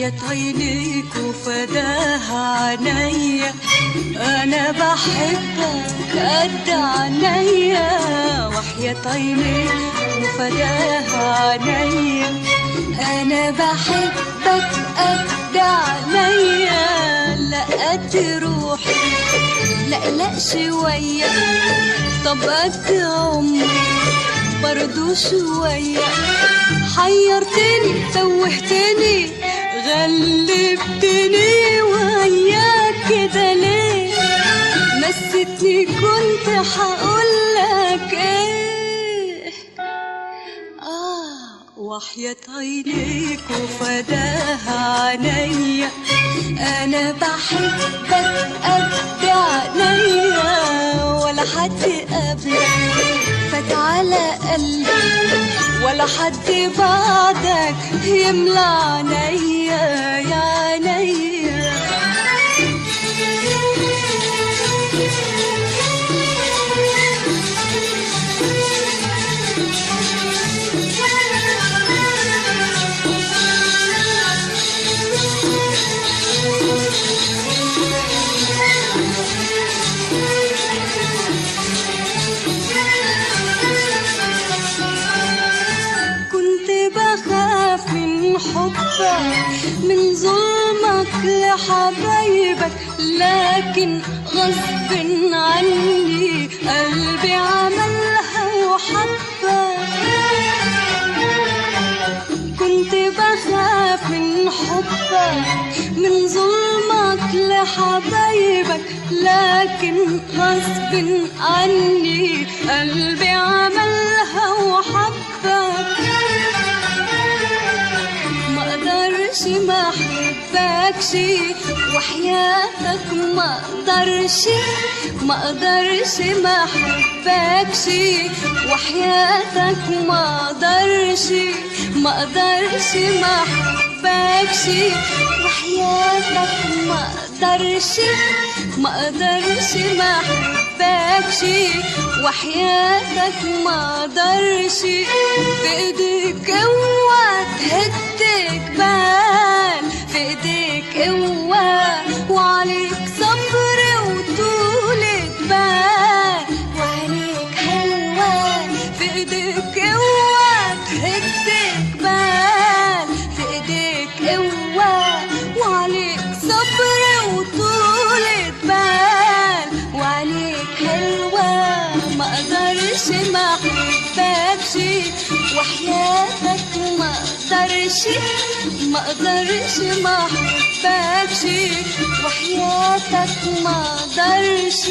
وحياة عينيك وفداها عينيا، أنا بحبك قد عينيا. وحياة عينيك وفداها عينيا، أنا بحبك قد عينيا. لا قد روحي لا شوية، طب قد عمري برضو شوية. حيرتني توهتني غلبتني وياك كده ليه؟ مستني كنت هقولك ايه. وحياة عينيك وفداها عينيا، أنا بحبك قد عينيا. ولا حد قبلك فات على قلبي، ولا حد بعدك يملى عينيا يا عينيا. من ظلمك لحبايبك، لكن غصب عني قلبي عملها وحبك. كنت بخاف من حبك، من ظلمك لحبايبك، لكن غصب عني قلبي عملها وحبك. ما احبكش وحياتك ما اقدرش، ما اقدرش ما احبكش وحياتك ما اقدرش، ما اقدرش ما احبكش وحياتك ما اقدرش، ما اقدرش ما احبكش وحياتك ما اقدرش. في ايديك قوة تهد جبال، في ايديك قوة وعليك صبر وطولة بال، وعينيك حلوة. في ايديك قوة تهد جبال، في ايديك قوة وعليك صبر وطولة بال، وعينيك حلوة. ما اقدرش ما احبكش وحياتك ما اقدرش، ما اقدرش ما احبكش وحياتك ما اقدرش.